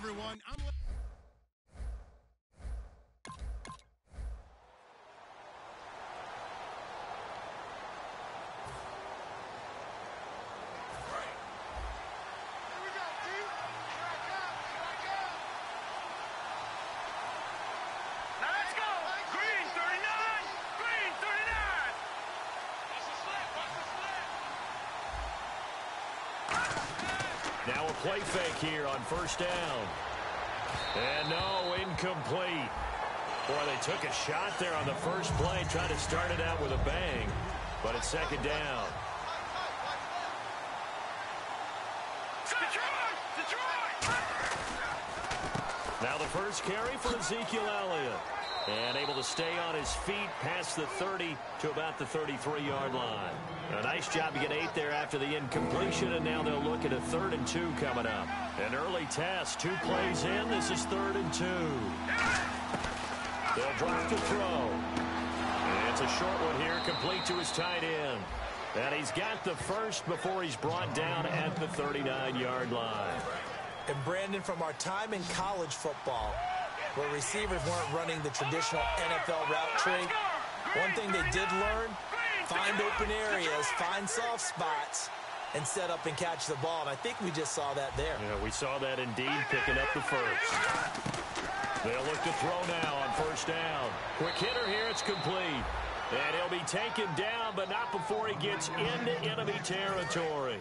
everyone. Now a play fake here on first down. And no, incomplete. Boy, they took a shot there on the first play, trying to start it out with a bang. But it's second down. Now the first carry for Ezekiel Elliott. And able to stay on his feet past the 30 to about the 33-yard line. A nice job to get 8 there after the incompletion, and now they'll look at a 3rd and 2 coming up. An early test, 2 plays in. This is 3rd and 2. They'll drop to throw. And it's a short one here, complete to his tight end. And he's got the first before he's brought down at the 39-yard line. And Brandon, from our time in college football, where receivers weren't running the traditional NFL route tree, one thing they did learn, find open areas, find soft spots, and set up and catch the ball. And I think we just saw that there. Yeah, we saw that indeed, picking up the first. They'll look to throw now on first down. Quick hitter here, it's complete. And he'll be taken down, but not before he gets into enemy territory.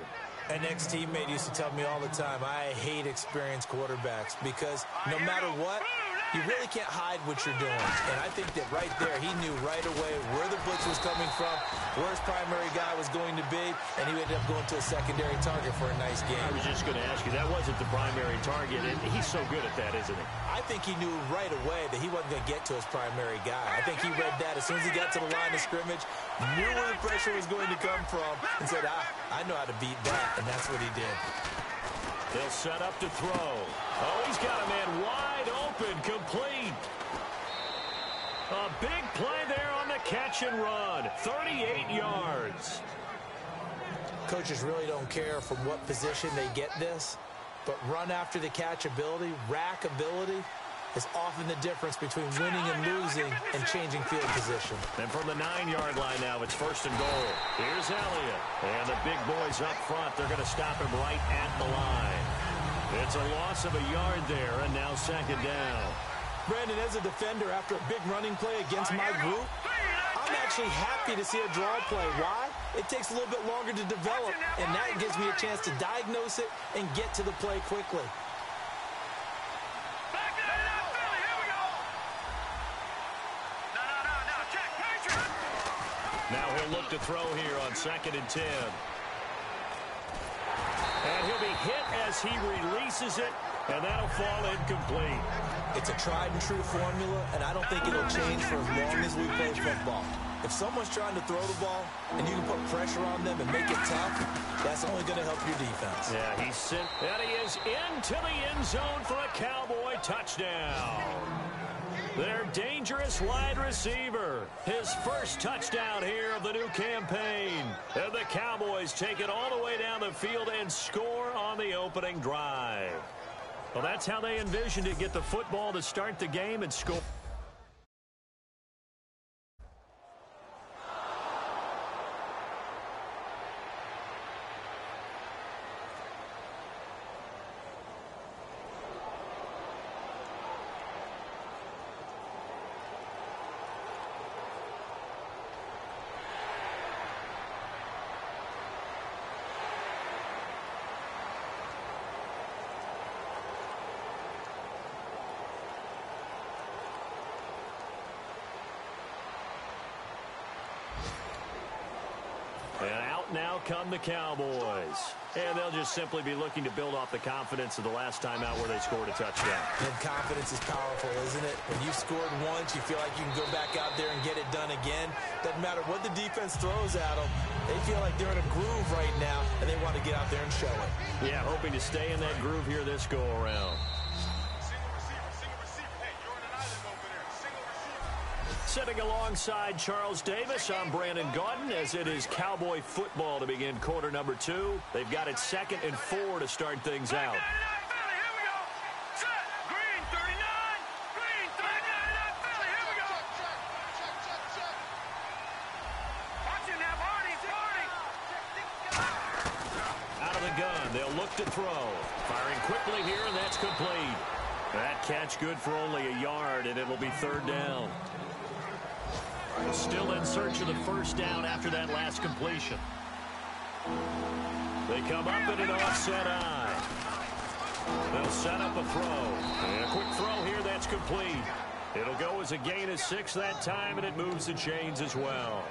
An ex-teammate used to tell me all the time, I hate experienced quarterbacks because no matter what, you really can't hide what you're doing. And I think that right there, he knew right away where the blitz was coming from, where his primary guy was going to be, and he ended up going to a secondary target for a nice game. I was just going to ask you, that wasn't the primary target, and he's so good at that, isn't he? I think he knew right away that he wasn't going to get to his primary guy. I think he read that as soon as he got to the line of scrimmage, knew where the pressure was going to come from, and said, I know how to beat that, and that's what he did. They'll set up to throw. Oh, he's got a man wide open, complete. A big play there on the catch and run. 38 yards. Coaches really don't care from what position they get this, but run after the catch ability, rack ability, is often the difference between winning and losing and changing field position. And from the 9-yard line now, it's 1st and goal. Here's Elliott. And the big boys up front, they're going to stop him right at the line. It's a loss of a yard there, and now 2nd down. Brandon, as a defender, after a big running play against my group, I'm actually happy to see a draw play. Why? It takes a little bit longer to develop, and that gives me a chance to diagnose it and get to the play quickly. Now he'll look to throw here on 2nd and 10. And he'll be hit as he releases it, and that'll fall incomplete. It's a tried-and-true formula, and I don't think it'll change for as long as we play football. If someone's trying to throw the ball and you can put pressure on them and make it tough, that's only going to help your defense. Yeah, he's sent, and he is into the end zone for a Cowboy touchdown. Their dangerous wide receiver. His first touchdown here of the new campaign. And the Cowboys take it all the way down the field and score on the opening drive. Well, that's how they envisioned it. Get the football to start the game and score. And out now come the Cowboys. And they'll just simply be looking to build off the confidence of the last time out where they scored a touchdown. And confidence is powerful, isn't it? When you've scored once, you feel like you can go back out there and get it done again. Doesn't matter what the defense throws at them. They feel like they're in a groove right now, and they want to get out there and show it. Yeah, hoping to stay in that groove here this go-around. Sitting alongside Charles Davis, I'm Brandon Gaudin, as it is Cowboy football to begin quarter number 2. They've got it 2nd and 4 to start things out. And they'll look to throw. Firing quickly here, and that's complete. That catch good for only a yard, and it'll be third down. Still in search of the first down after that last completion. They come up in an offset eye. They'll set up a throw. And a quick throw here, that's complete. It'll go as a gain of 6 that time, and it moves the chains as well.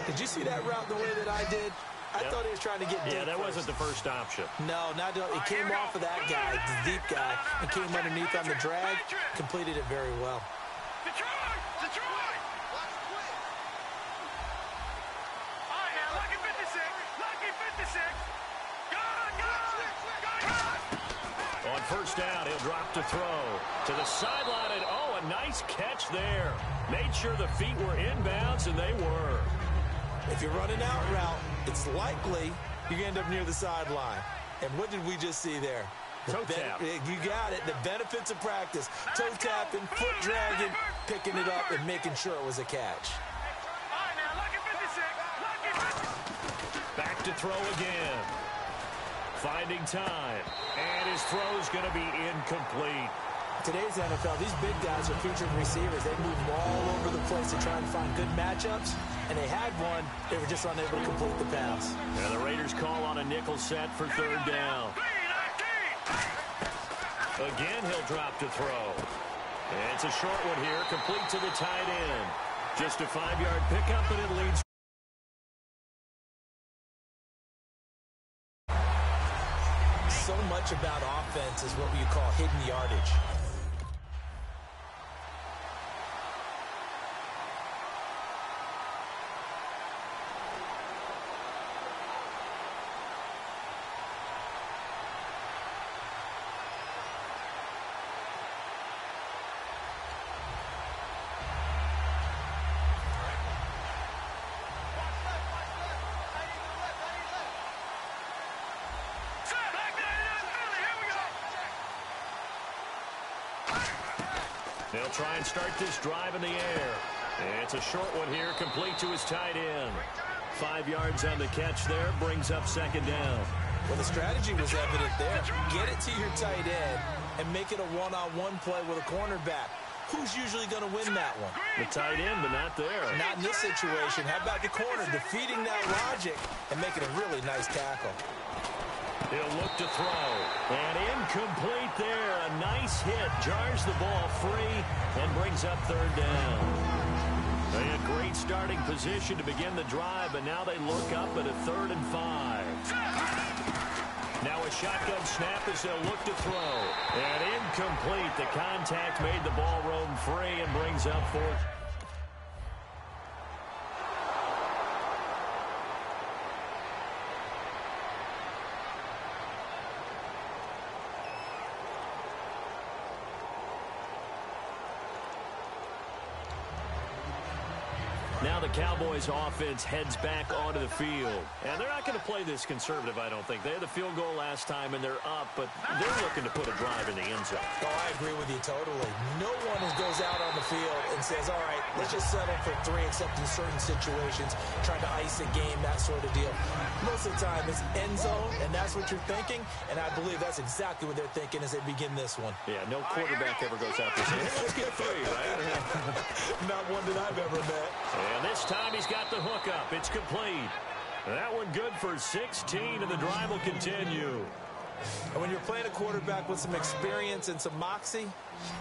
Did you see that route the way that I did? I thought he was trying to get deep. Yeah, that wasn't the first option. No, it came off of that guy, the deep guy, and came underneath on the drag, completed it very well. On first down, he'll drop to throw. To the sideline, and a nice catch there. Made sure the feet were inbounds, and they were. If you're running out route, it's likely you're going to end up near the sideline. And what did we just see there? Toe tap. You got it. The benefits of practice. Toe tapping, foot dragging, picking it up, and making sure it was a catch. Back to throw again. Finding time. And his throw's going to be incomplete. Today's NFL, these big guys are featured receivers. They move all over the place to try and find good matchups. And they had one. They were just unable to complete the pass. And the Raiders call on a nickel set for third down. Again, he'll drop to throw. And it's a short one here, complete to the tight end. Just a 5-yard pickup, and it leads. So much about offense is what you call hidden yardage. They'll try and start this drive in the air. And it's a short one here, complete to his tight end. 5 yards on the catch there, brings up second down. Well, the strategy was evident there. Get it to your tight end and make it a one-on-one play with a cornerback. Who's usually going to win that one? The tight end, but not there. Not in this situation. How about the corner defeating that logic and making a really nice tackle? He'll look to throw. And incomplete there. A nice hit. Jars the ball free and brings up third down. They had great starting position to begin the drive, but now they look up at a 3rd and 5. Now a shotgun snap as they'll look to throw. And incomplete. The contact made the ball roam free and brings up 4th. Now the Cowboys offense heads back onto the field. And they're not going to play this conservative, I don't think. They had the field goal last time, and they're up, but they're looking to put a drive in the end zone. Oh, I agree with you totally. No one goes out on the field and says, all right, let's just settle for 3, except in certain situations, trying to ice a game, that sort of deal. Most of the time, it's end zone, and that's what you're thinking, and I believe that's exactly what they're thinking as they begin this one. Yeah, no quarterback ever goes out there saying, hey, let's get 3, right? Not one that I've ever met. And this time he's got the hook up. It's complete. That one good for 16, and the drive will continue. And when you're playing a quarterback with some experience and some moxie,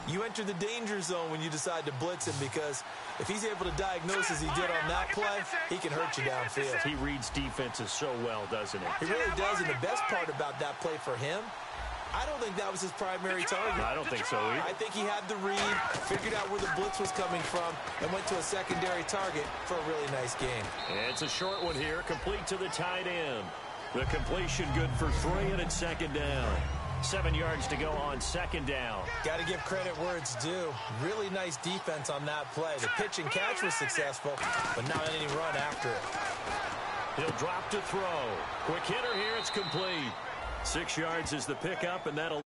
you enter the danger zone when you decide to blitz him, because if he's able to diagnose as he did on that play, he can hurt you downfield. He reads defenses so well, doesn't he? He really does, and the best part about that play for him, I don't think that was his primary target. I don't think so either. I think he had the read, figured out where the blitz was coming from, and went to a secondary target for a really nice game. It's a short one here, complete to the tight end. The completion good for 3, and it's second down. 7 yards to go on second down. Got to give credit where it's due. Really nice defense on that play. The pitch and catch was successful, but not any run after it. He'll drop to throw. Quick hitter here, it's complete. 6 yards is the pickup, and that'll...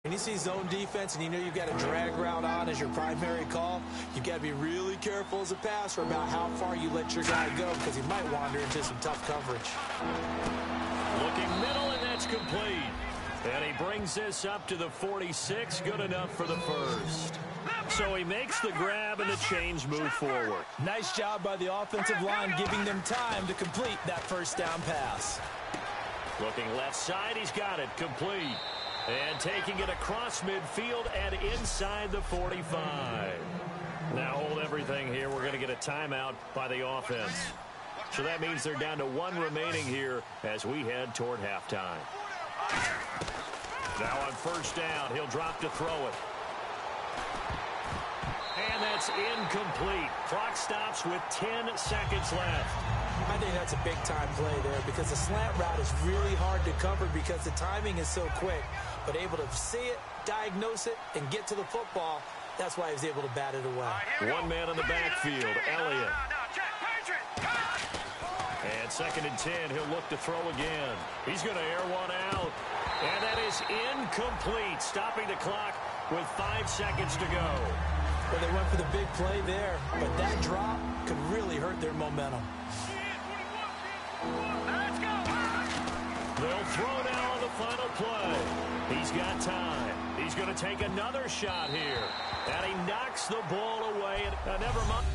When you see zone defense and you know you've got a drag route on as your primary call, you've got to be really careful as a passer about how far you let your guy go, because he might wander into some tough coverage. complete. And he brings this up to the 46. Good enough for the first. So he makes the grab and the chains move forward. Nice job by the offensive line giving them time to complete that first down pass. Looking left side, he's got it complete. And taking it across midfield and inside the 45. Now hold everything here. We're going to get a timeout by the offense. So that means they're down to one remaining here as we head toward halftime. Now on first down, he'll drop to throw it. And that's incomplete. Clock stops with 10 seconds left. I think that's a big-time play there because the slant route is really hard to cover because the timing is so quick. But able to see it, diagnose it, and get to the football, that's why he was able to bat it away. One man in the backfield, Elliott. And 2nd and 10, he'll look to throw again. He's going to air one out. And that is incomplete, stopping the clock with 5 seconds to go. Well, they went for the big play there, but that drop could really hurt their momentum. They'll throw now on the final play. He's got time. He's going to take another shot here. And he knocks the ball away. And never mind.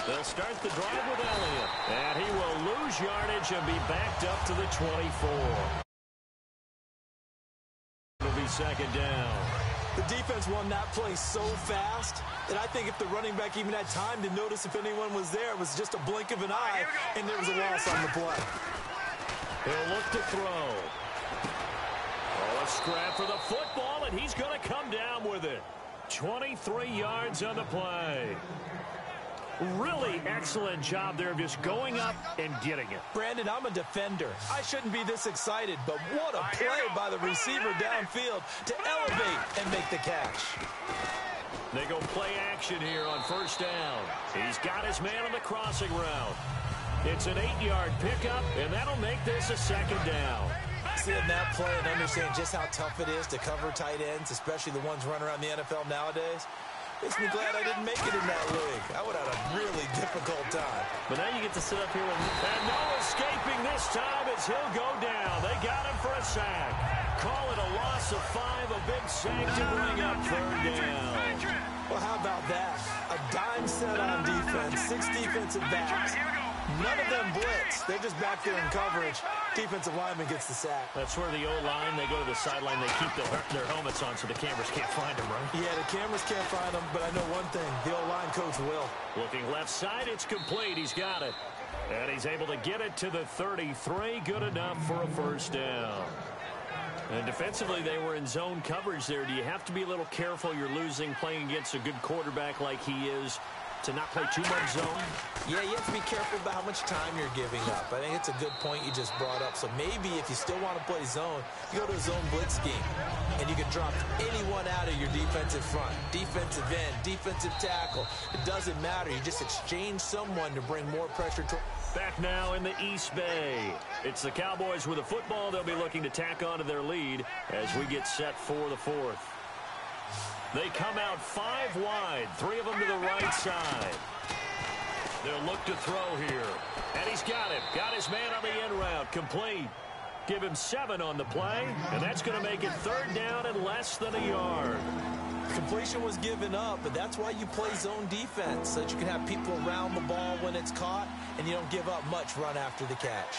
They'll start the drive with Elliott. And he will lose yardage and be backed up to the 24. It'll be 2nd down. The defense won that play so fast that I think if the running back even had time to notice if anyone was there, it was just a blink of an eye, and there was a loss on the play. He'll look to throw. Oh, a scrap for the football, and he's going to come down with it. 23 yards on the play. Really excellent job there of just going up and getting it. Brandon, I'm a defender. I shouldn't be this excited, but what a play by the receiver downfield to elevate and make the catch. They go play action here on first down. He's got his man on the crossing route. It's an 8-yard pickup, and that'll make this a 2nd down. Seeing that play and understand just how tough it is to cover tight ends, especially the ones running around the NFL nowadays, makes me glad I didn't make it in that league. I would have had a really difficult time. But now you get to sit up here and no escaping this time as he'll go down. They got him for a sack. Call it a loss of 5, a big sack to bring up 3rd down. Well, how about that? A dime set on defense, 6 defensive backs. None of them blitz. They're just back there in coverage. Defensive lineman gets the sack. That's where the O-line, they go to the sideline, they keep their helmets on so the cameras can't find them, right? Yeah, the cameras can't find them, but I know one thing. The O-line coach will. Looking left side, it's complete. He's got it. And he's able to get it to the 33. Good enough for a first down. And defensively, they were in zone coverage there. Do you have to be a little careful? You're losing playing against a good quarterback like he is to not play too much zone? Yeah, you have to be careful about how much time you're giving up. I think it's a good point you just brought up. So maybe if you still want to play zone, you go to a zone blitz scheme, and you can drop anyone out of your defensive front, defensive end, defensive tackle. It doesn't matter. You just exchange someone to bring more pressure to. Back now in the East Bay. It's the Cowboys with the football. They'll be looking to tack on to their lead as we get set for the 4th. They come out 5 wide, 3 of them to the right side. They'll look to throw here. And he's got it. Got his man on the end route. Complete. Give him 7 on the play. And that's going to make it 3rd down and less than a yard. Completion was given up, but that's why you play zone defense, so that you can have people around the ball when it's caught, and you don't give up much run after the catch.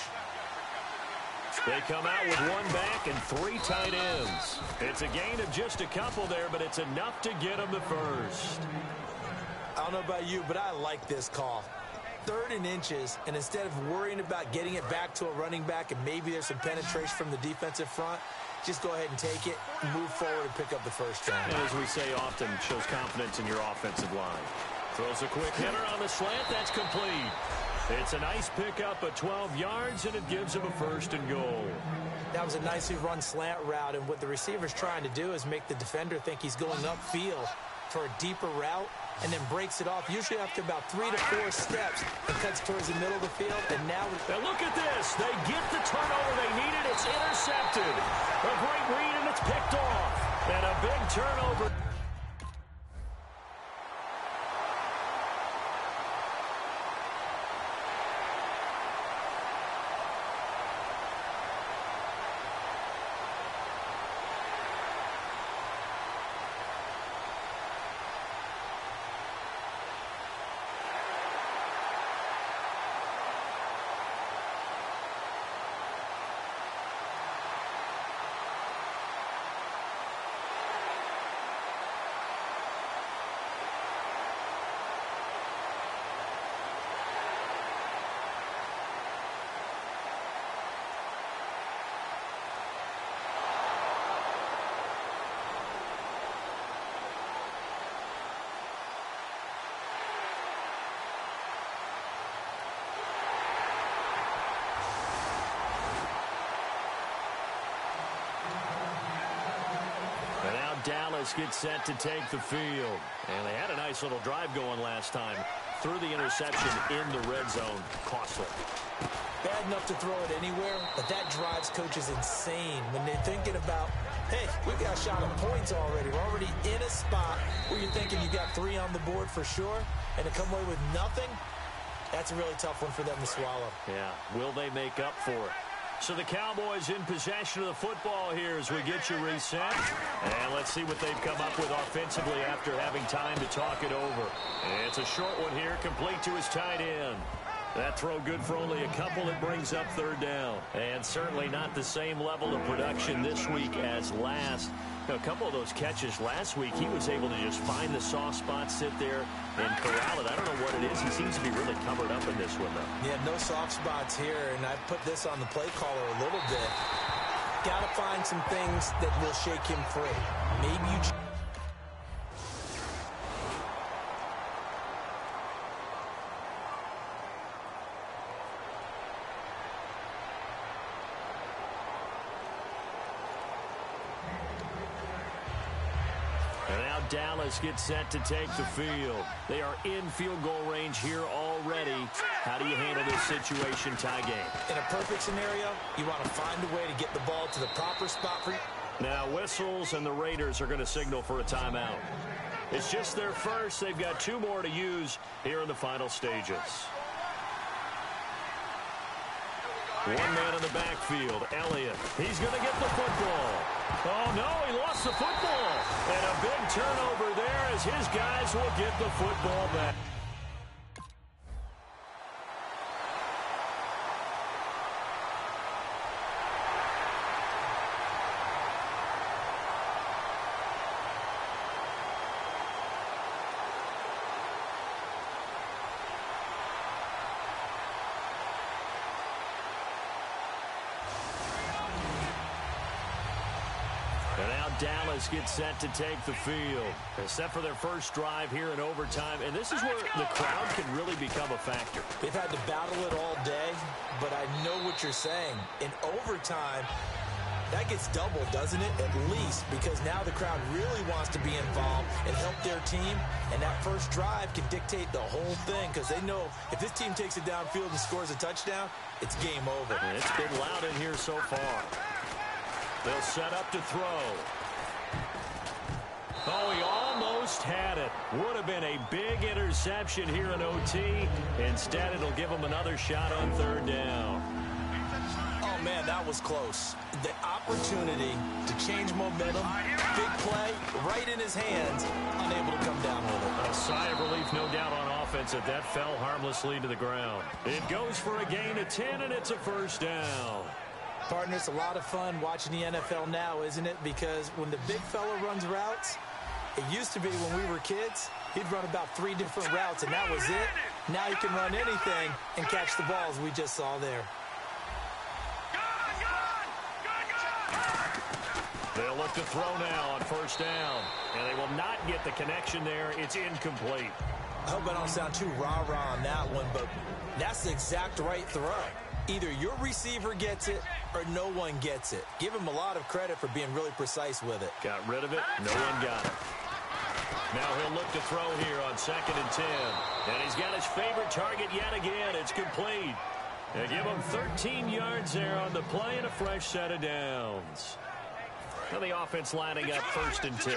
They come out with one back and 3 tight ends. It's a gain of just a couple there, but it's enough to get them the first. I don't know about you, but I like this call. 3rd and inches, and instead of worrying about getting it back to a running back and maybe there's some penetration from the defensive front, just go ahead and take it, move forward, and pick up the first down. And as we say often, shows confidence in your offensive line. Throws a quick hitter on the slant. That's complete. It's a nice pickup of 12 yards, and it gives him a 1st and goal. That was a nicely run slant route, and what the receiver's trying to do is make the defender think he's going upfield for a deeper route, and then breaks it off, usually after about 3 to 4 steps, and cuts towards the middle of the field. And now look at this. They get the turnover they needed. It's intercepted. A great read, and it's picked off. And a big turnover. Dallas gets set to take the field. And they had a nice little drive going last time. Threw the interception in the red zone. Costly. Bad enough to throw it anywhere, but that drives coaches insane when they're thinking about, hey, we've got a shot at points already. We're already in a spot where you're thinking you got 3 on the board for sure, and to come away with nothing, that's a really tough one for them to swallow. Yeah, will they make up for it? So the Cowboys in possession of the football here as we get you reset. And let's see what they've come up with offensively after having time to talk it over. And it's a short one here, complete to his tight end. That throw good for only a couple. It brings up 3rd down. And certainly not the same level of production this week as last. A couple of those catches last week, he was able to just find the soft spot, sit there, and corral it. I don't know what it is. He seems to be really covered up in this one, though. Yeah, no soft spots here, and I put this on the play caller a little bit. Got to find some things that will shake him free. Maybe you... Dallas gets set to take the field. They are in field goal range here already. How do you handle this situation, tie game? In a perfect scenario, you want to find a way to get the ball to the proper spot for you. Now whistles and the Raiders are going to signal for a timeout. It's just their first. They've got 2 more to use here in the final stages. One man in the backfield, Elliott. He's going to get the football. Oh, no, he lost the football. And a big turnover there as his guys will get the football back. And now Dallas gets set to take the field. They're set for their first drive here in overtime. And this is where the crowd can really become a factor. They've had to battle it all day, but I know what you're saying. In overtime, that gets doubled, doesn't it? At least, because now the crowd really wants to be involved and help their team. And that first drive can dictate the whole thing because they know if this team takes it downfield and scores a touchdown, it's game over. And it's been loud in here so far. They'll set up to throw. Oh, he almost had it. Would have been a big interception here in OT. Instead, it'll give him another shot on 3rd down. Oh, man, that was close. The opportunity to change momentum, big play, right in his hands, unable to come down with it. A sigh of relief, no doubt, on offense that fell harmlessly to the ground. It goes for a gain of 10, and it's a 1st down. Partner, it's a lot of fun watching the NFL now, isn't it? Because when the big fella runs routes, it used to be when we were kids, he'd run about 3 different routes, and that was it. Now he can run anything and catch the balls we just saw there. They'll look to throw now on first down, and they will not get the connection there. It's incomplete. I hope I don't sound too rah-rah on that one, but that's the exact right throw. Either your receiver gets it or no one gets it. Give him a lot of credit for being really precise with it. Got rid of it. No one got it. Now he'll look to throw here on 2nd and 10. And he's got his favorite target yet again. It's complete. They give him 13 yards there on the play and a fresh set of downs. Now the offense lining up 1st and 10.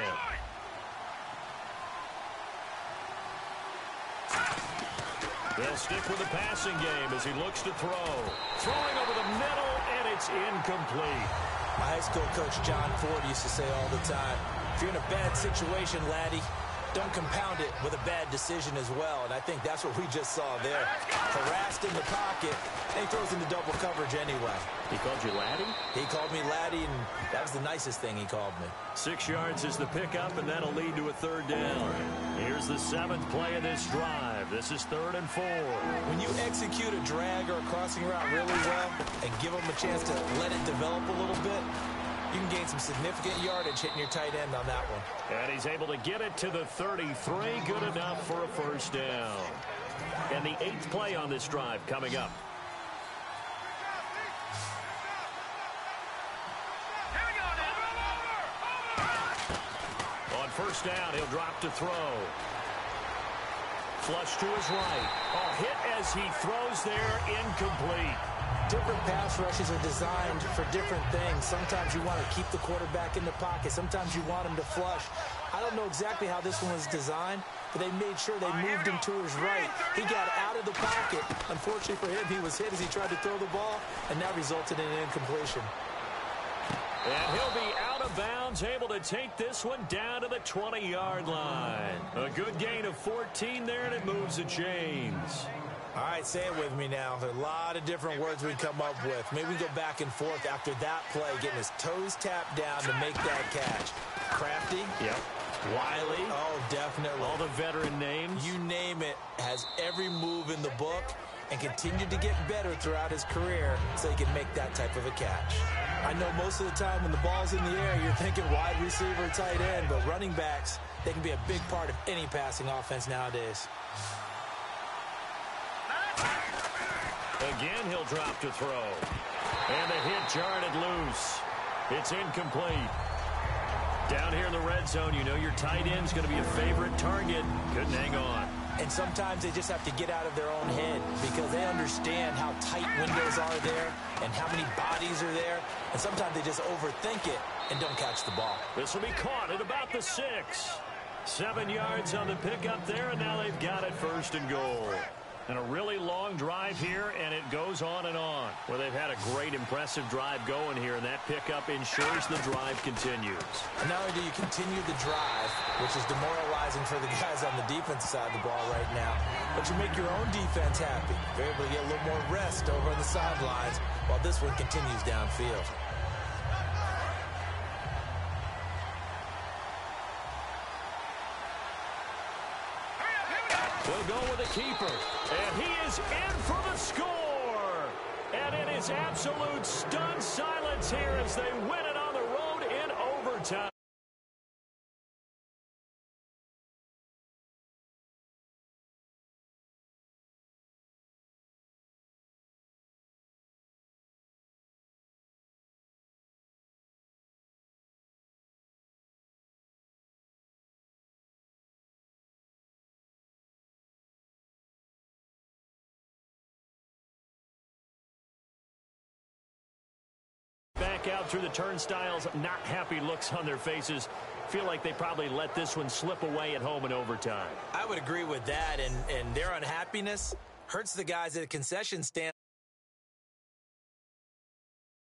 They'll stick with the passing game as he looks to throw. Throwing over the middle, and it's incomplete. My high school coach, John Ford, used to say all the time, if you're in a bad situation, laddie, don't compound it with a bad decision as well. And I think that's what we just saw there. Harassed in the pocket, and he throws into double coverage anyway. He called you laddie? He called me laddie, and that was the nicest thing he called me. 6 yards is the pickup, and that'll lead to a 3rd down. Here's the 7th play of this drive. This is 3rd and 4. When you execute a drag or a crossing route really well and give them a chance to let it develop a little bit, you can gain some significant yardage hitting your tight end on that one. And he's able to get it to the 33. Good enough for a 1st down. And the 8th play on this drive coming up. On 1st down, he'll drop to throw. Flush to his right. Oh, hit as he throws there, incomplete. Different pass rushes are designed for different things. Sometimes you want to keep the quarterback in the pocket. Sometimes you want him to flush. I don't know exactly how this one was designed, but they made sure they moved him to his right. He got out of the pocket. Unfortunately for him, he was hit as he tried to throw the ball, and that resulted in an incompletion. And he'll be out of bounds, able to take this one down to the 20-yard line. A good gain of 14 there, and it moves the chains. All right, say it with me now. There are a lot of different words we come up with. Maybe we go back and forth after that play, getting his toes tapped down to make that catch. Crafty. Yep. Wiley. Oh, definitely. All the veteran names. You name it. Has every move in the book and continued to get better throughout his career so he can make that type of a catch. I know most of the time when the ball's in the air, you're thinking wide receiver, tight end, but running backs, they can be a big part of any passing offense nowadays. Again, he'll drop to throw. And the hit jarred loose. It's incomplete. Down here in the red zone, you know your tight end's going to be a favorite target. Couldn't hang on. And sometimes they just have to get out of their own head because they understand how tight windows are there and how many bodies are there. And sometimes they just overthink it and don't catch the ball. This will be caught at about the 6. 7 yards on the pickup there, and now they've got it 1st and goal. And a really long drive here, and it goes on and on. Well, they've had a great, impressive drive going here, and that pickup ensures the drive continues. And not only do you continue the drive, which is demoralizing for the guys on the defensive side of the ball right now, but you make your own defense happy. You're able to get a little more rest over on the sidelines while this one continues downfield. They'll go with a keeper, and he is in for the score. And it is absolute stunned silence here as they win it on the road in overtime. Back out through the turnstiles, not happy looks on their faces. Feel like they probably let this one slip away at home in overtime. I would agree with that, and their unhappiness hurts the guys at a concession stand.